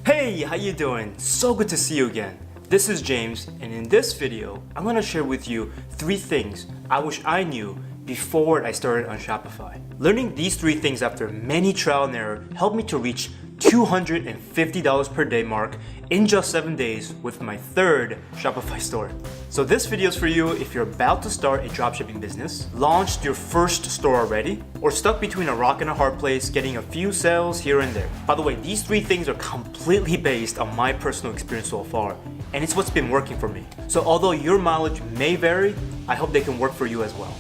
Hey, how you doing? So good to see you again. This is James, and in this video, I'm gonna share with you 3 things I wish I knew before I started on Shopify. Learning these 3 things after many trial and error helped me to reach $250 per day mark in just 7 days with my 3rd Shopify store. So this video is for you if you're about to start a dropshipping business, launched your first store already, or stuck between a rock and a hard place getting a few sales here and there. By the way, these 3 things are completely based on my personal experience so far, and it's what's been working for me. So although your mileage may vary, I hope they can work for you as well.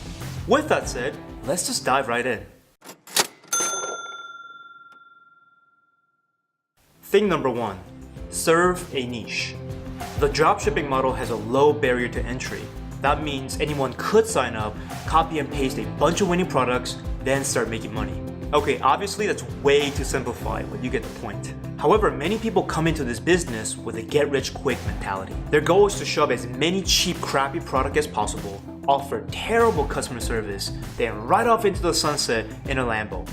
With that said, let's just dive right in. Thing number 1, serve a niche. The dropshipping model has a low barrier to entry. That means anyone could sign up, copy and paste a bunch of winning products, then start making money. Okay, obviously that's way too simplified, but you get the point. However, many people come into this business with a get-rich-quick mentality. Their goal is to shove as many cheap, crappy products as possible, offer terrible customer service, then ride off into the sunset in a Lambo.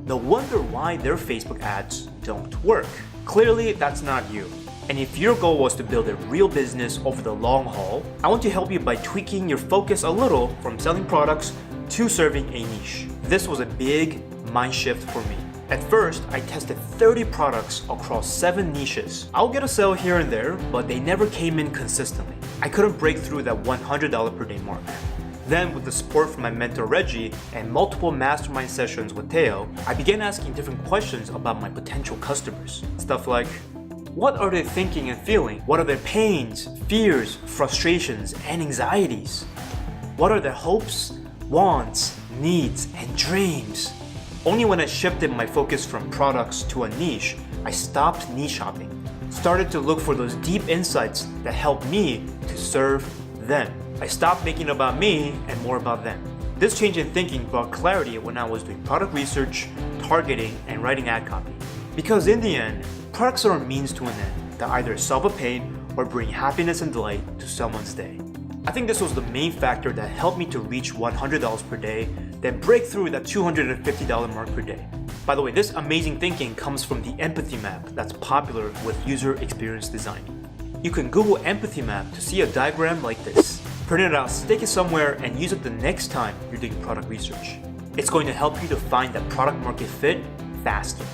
They'll wonder why their Facebook ads don't work. Clearly, that's not you. And if your goal was to build a real business over the long haul, I want to help you by tweaking your focus a little from selling products to serving a niche. This was a big mind shift for me. At first, I tested 30 products across 7 niches. I'll get a sale here and there, but they never came in consistently. I couldn't break through that $100 per day mark. Then, with the support from my mentor Reggie and multiple mastermind sessions with Teo, I began asking different questions about my potential customers. Stuff like, what are they thinking and feeling? What are their pains, fears, frustrations, and anxieties? What are their hopes, wants, needs, and dreams? Only when I shifted my focus from products to a niche, I stopped niche shopping, started to look for those deep insights that help me to serve them. I stopped making it about me and more about them. This change in thinking brought clarity when I was doing product research, targeting, and writing ad copy. Because in the end, products are a means to an end that either solve a pain or bring happiness and delight to someone's day. I think this was the main factor that helped me to reach $100 per day, then break through that $250 mark per day. By the way, this amazing thinking comes from the empathy map that's popular with user experience design. You can Google empathy map to see a diagram like this. Print it out, stick it somewhere, and use it the next time you're doing product research. It's going to help you to find that product market fit faster.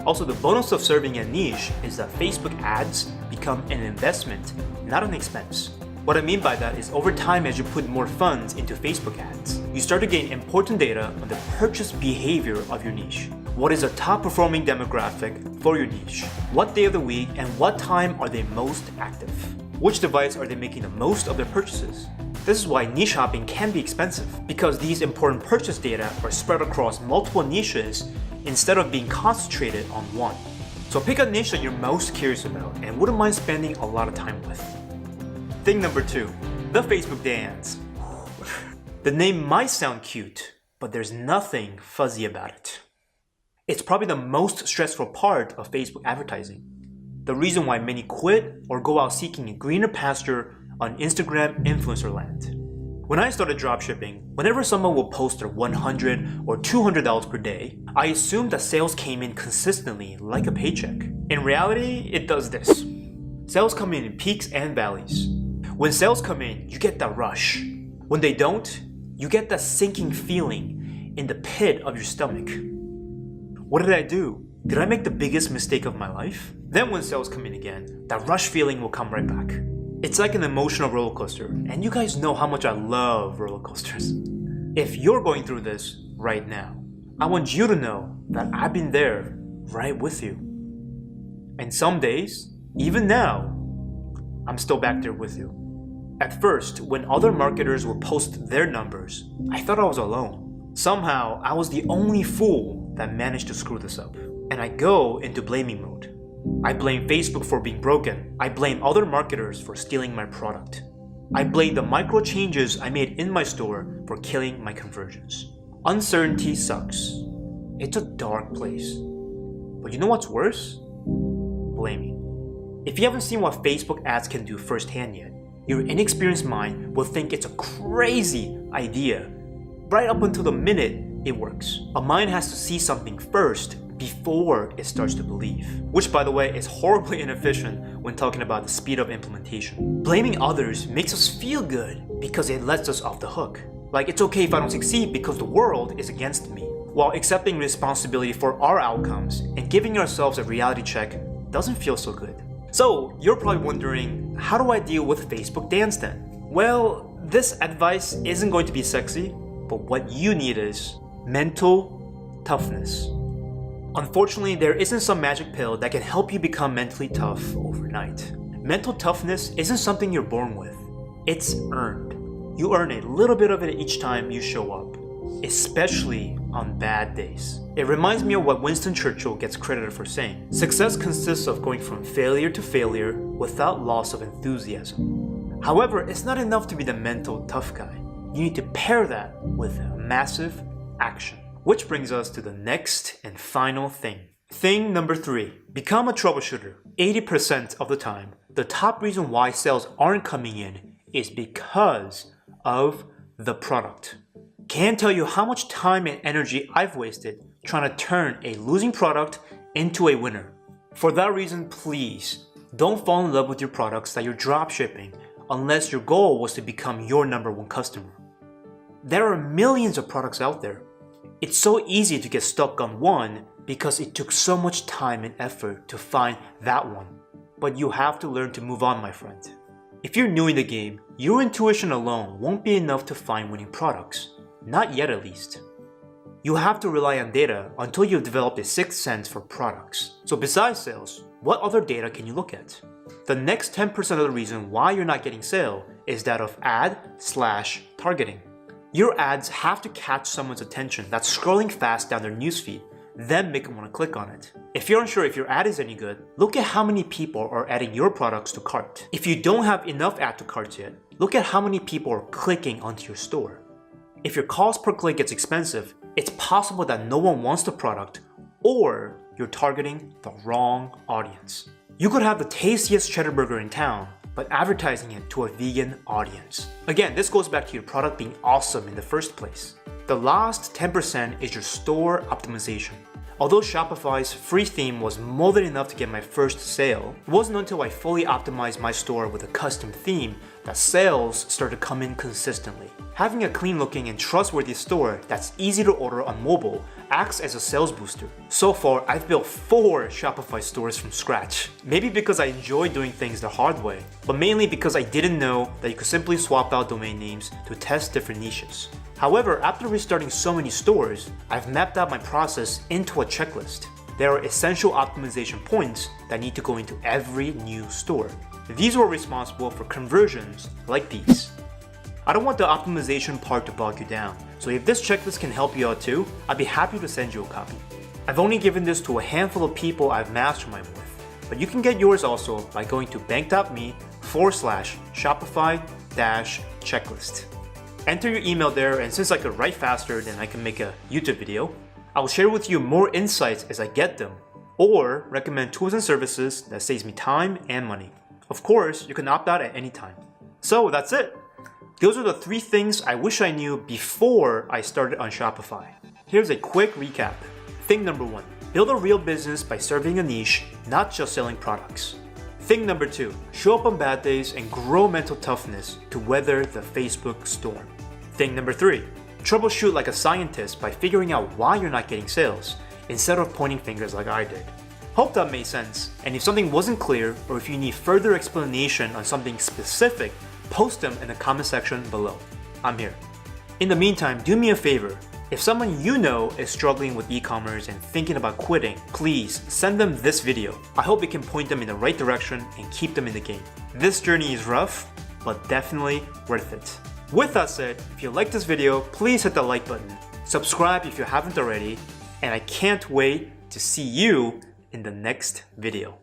Also, the bonus of serving a niche is that Facebook ads become an investment, not an expense. What I mean by that is over time, as you put more funds into Facebook ads, you start to gain important data on the purchase behavior of your niche. What is a top performing demographic for your niche? What day of the week and what time are they most active? Which device are they making the most of their purchases? This is why niche shopping can be expensive, because these important purchase data are spread across multiple niches instead of being concentrated on one. So pick a niche that you're most curious about and wouldn't mind spending a lot of time with. Thing number 2, the Facebook dance. The name might sound cute, but there's nothing fuzzy about it. It's probably the most stressful part of Facebook advertising. The reason why many quit or go out seeking a greener pasture on Instagram influencer land. When I started dropshipping, whenever someone will post their $100 or $200 per day, I assumed that sales came in consistently like a paycheck. In reality, it does this. Sales come in peaks and valleys. When sales come in, you get that rush. When they don't, you get that sinking feeling in the pit of your stomach. What did I do? Did I make the biggest mistake of my life? Then when sales come in again, that rush feeling will come right back. It's like an emotional roller coaster, and you guys know how much I love roller coasters. If you're going through this right now, I want you to know that I've been there right with you. And some days, even now, I'm still back there with you. At first, when other marketers would post their numbers, I thought I was alone. Somehow, I was the only fool that managed to screw this up. And I go into blaming mode. I blame Facebook for being broken. I blame other marketers for stealing my product. I blame the micro changes I made in my store for killing my conversions. Uncertainty sucks. It's a dark place. But you know what's worse? Blaming. If you haven't seen what Facebook ads can do firsthand yet, your inexperienced mind will think it's a crazy idea right up until the minute it works. A mind has to see something first before it starts to believe. Which, by the way, is horribly inefficient when talking about the speed of implementation. Blaming others makes us feel good because it lets us off the hook. Like, it's okay if I don't succeed because the world is against me. While accepting responsibility for our outcomes and giving ourselves a reality check doesn't feel so good. So, you're probably wondering, how do I deal with Facebook dance then? Well, this advice isn't going to be sexy, but what you need is mental toughness. Unfortunately, there isn't some magic pill that can help you become mentally tough overnight. Mental toughness isn't something you're born with. It's earned. You earn a little bit of it each time you show up, especially on bad days. It reminds me of what Winston Churchill gets credited for saying. Success consists of going from failure to failure without loss of enthusiasm. However, it's not enough to be the mental tough guy. You need to pair that with massive action. Which brings us to the next and final thing. Thing number 3, become a troubleshooter. 80% of the time, the top reason why sales aren't coming in is because of the product. Can't tell you how much time and energy I've wasted trying to turn a losing product into a winner. For that reason, please don't fall in love with your products that you're dropshipping unless your goal was to become your #1 customer. There are millions of products out there. It's so easy to get stuck on one because it took so much time and effort to find that one. But you have to learn to move on, my friend. If you're new in the game, your intuition alone won't be enough to find winning products. Not yet, at least. You have to rely on data until you've developed a sixth sense for products. So besides sales, what other data can you look at? The next 10% of the reason why you're not getting sale is that of ad/targeting. Your ads have to catch someone's attention that's scrolling fast down their newsfeed, then make them want to click on it. If you're unsure if your ad is any good, look at how many people are adding your products to cart. If you don't have enough add to carts yet, look at how many people are clicking onto your store. If your cost per click gets expensive, it's possible that no one wants the product or you're targeting the wrong audience. You could have the tastiest cheddar burger in town, but advertising it to a vegan audience. Again, this goes back to your product being awesome in the first place. The last 10% is your store optimization. Although Shopify's free theme was more than enough to get my first sale, it wasn't until I fully optimized my store with a custom theme that sales started to come in consistently. Having a clean looking and trustworthy store that's easy to order on mobile acts as a sales booster. So far, I've built 4 Shopify stores from scratch. Maybe because I enjoy doing things the hard way, but mainly because I didn't know that you could simply swap out domain names to test different niches. However, after restarting so many stores, I've mapped out my process into a checklist. There are essential optimization points that need to go into every new store. These were responsible for conversions like these. I don't want the optimization part to bog you down, so if this checklist can help you out too, I'd be happy to send you a copy. I've only given this to a handful of people I've masterminded with, but you can get yours also by going to bank.me/Shopify-checklist. Enter your email there, and since I could write faster than I can make a YouTube video, I will share with you more insights as I get them, or recommend tools and services that saves me time and money. Of course, you can opt out at any time. So that's it. Those are the 3 things I wish I knew before I started on Shopify. Here's a quick recap. Thing number 1, build a real business by serving a niche, not just selling products. Thing number 2, show up on bad days and grow mental toughness to weather the Facebook storm. Thing number 3, troubleshoot like a scientist by figuring out why you're not getting sales, instead of pointing fingers like I did. Hope that made sense, and if something wasn't clear or if you need further explanation on something specific, post them in the comment section below. I'm here. In the meantime, do me a favor. If someone you know is struggling with e-commerce and thinking about quitting, please send them this video. I hope it can point them in the right direction and keep them in the game. This journey is rough, but definitely worth it. With that said, if you like this video, please hit the like button. Subscribe if you haven't already, and I can't wait to see you in the next video.